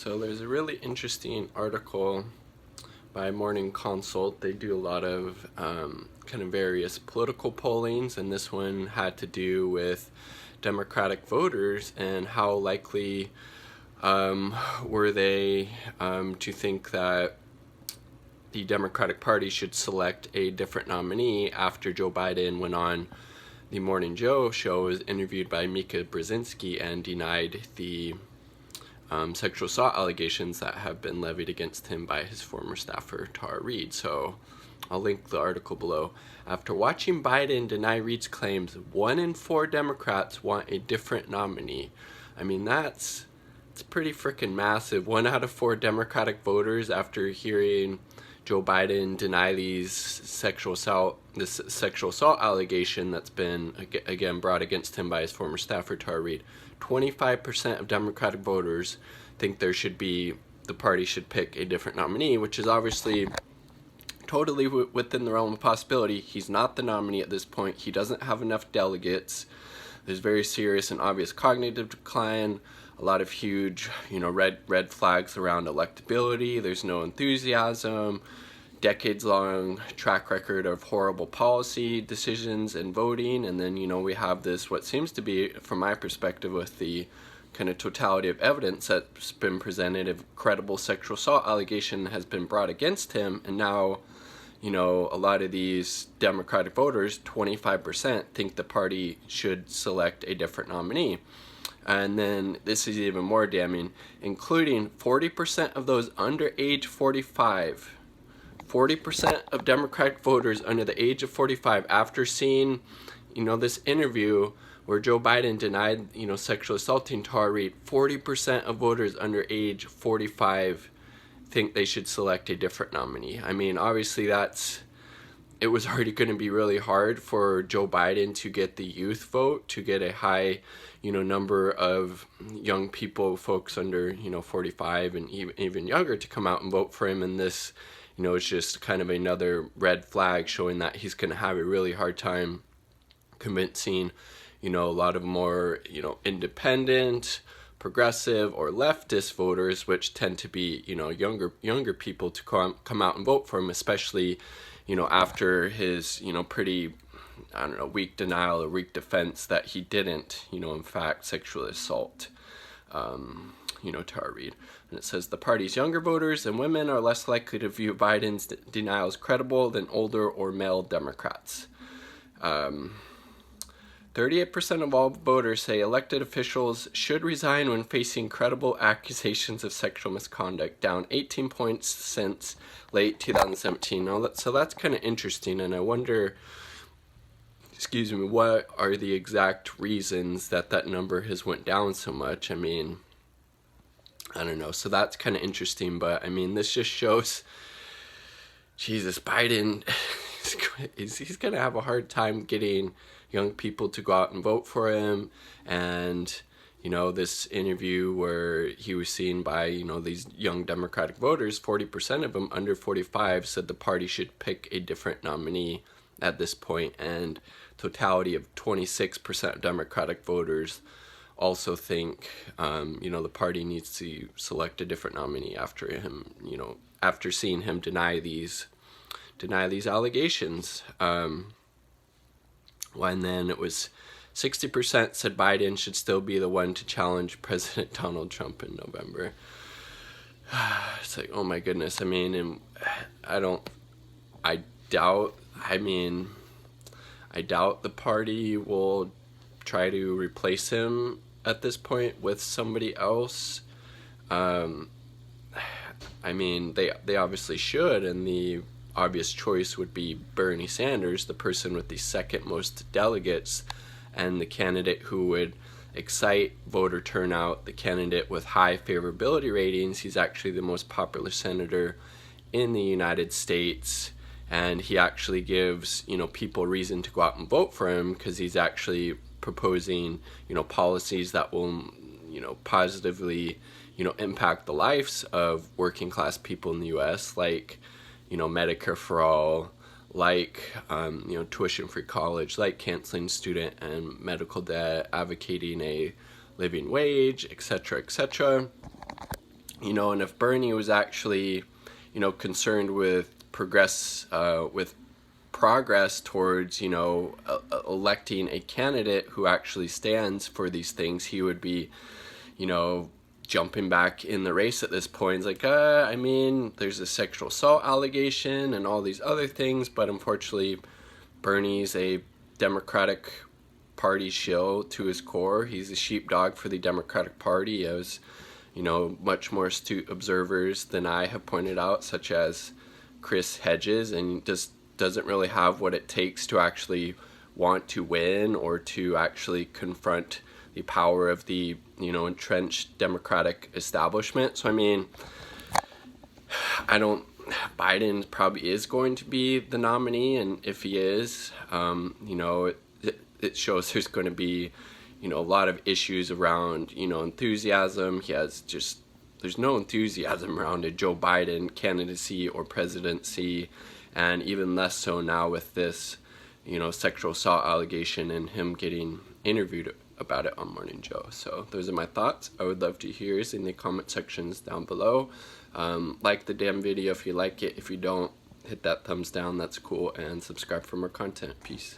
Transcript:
So there's a really interesting article by Morning Consult. They do a lot of kind of various political pollings, and this one had to do with Democratic voters and how likely were they to think that the Democratic Party should select a different nominee after Joe Biden went on the Morning Joe show, was interviewed by Mika Brzezinski, and denied the sexual assault allegations that have been levied against him by his former staffer, Reade. So I'll link the article below. After watching Biden deny Reade's claims, 1 in 4 Democrats want a different nominee. I mean, it's pretty freaking massive. 1 out of 4 Democratic voters, after hearing Joe Biden deny this sexual assault allegation that's been again brought against him by his former staffer, Reade. 25% of Democratic voters think the party should pick a different nominee, which is obviously totally within the realm of possibility. He's not the nominee at this point. He doesn't have enough delegates. There's very serious and obvious cognitive decline, a lot of huge, red flags around electability. There's no enthusiasm, decades-long track record of horrible policy decisions and voting, and then we have this, what seems to be, from my perspective, with the kind of totality of evidence that's been presented, a credible sexual assault allegation has been brought against him, and now a lot of these Democratic voters, 25%, think the party should select a different nominee. And then this is even more damning, including 40% of those under age 45. 40% of Democratic voters under the age of 45, after seeing, this interview where Joe Biden denied, sexual assaulting Reade, 40% of voters under age 45 think they should select a different nominee. I mean, obviously it was already going to be really hard for Joe Biden to get the youth vote, to get a high, number of young people, folks under, 45 and even younger, to come out and vote for him. And this, it's just kind of another red flag showing that he's going to have a really hard time convincing, a lot of more, independent, progressive, or leftist voters, which tend to be, younger people, to come out and vote for him, especially, after his, pretty, weak denial or weak defense that he didn't, in fact, sexually assault, Reade. And it says the party's younger voters and women are less likely to view Biden's denial as credible than older or male Democrats. 38% of all voters say elected officials should resign when facing credible accusations of sexual misconduct, down 18 points since late 2017. So that's kind of interesting, and I wonder, what are the exact reasons that number has went down so much? I mean, I don't know. So that's kind of interesting, but I mean, this just shows, Jesus, Biden, he's going to have a hard time getting young people to go out and vote for him. And, this interview where he was seen by, these young Democratic voters, 40% of them under 45 said the party should pick a different nominee at this point, and totality of 26% of Democratic voters also think, the party needs to select a different nominee after him, after seeing him deny these allegations. And then it was 60% said Biden should still be the one to challenge President Donald Trump in November. It's like, oh my goodness. I mean, I doubt the party will try to replace him at this point with somebody else. I mean, they obviously should, and the obvious choice would be Bernie Sanders, the person with the second most delegates, and the candidate who would excite voter turnout, the candidate with high favorability ratings. He's actually the most popular senator in the United States, and he actually gives, people reason to go out and vote for him, because he's actually proposing, policies that will, positively, impact the lives of working class people in the U.S., like, Medicare for all, like, tuition-free college, like canceling student and medical debt, advocating a living wage, etc., etc. You know, and if Bernie was actually, you know, concerned with progress towards, you know, electing a candidate who actually stands for these things, he would be, you know, jumping back in the race at this point. It's like, I mean, there's a sexual assault allegation and all these other things, but unfortunately, Bernie's a Democratic Party shill to his core. He's a sheepdog for the Democratic Party, as, you know, much more astute observers than I have pointed out, such as Chris Hedges, and just doesn't really have what it takes to actually want to win or to actually confront the power of the, you know, entrenched Democratic establishment. So I mean, Biden probably is going to be the nominee, and if he is, you know, it shows there's going to be, you know, a lot of issues around, you know, enthusiasm. There's no enthusiasm around a Joe Biden candidacy or presidency, and even less so now with this, you know, sexual assault allegation and him getting interviewed about it on Morning Joe. So those are my thoughts. I would love to hear yours in the comment sections down below. Like the damn video if you like it. If you don't, hit that thumbs down, that's cool, and subscribe for more content. Peace.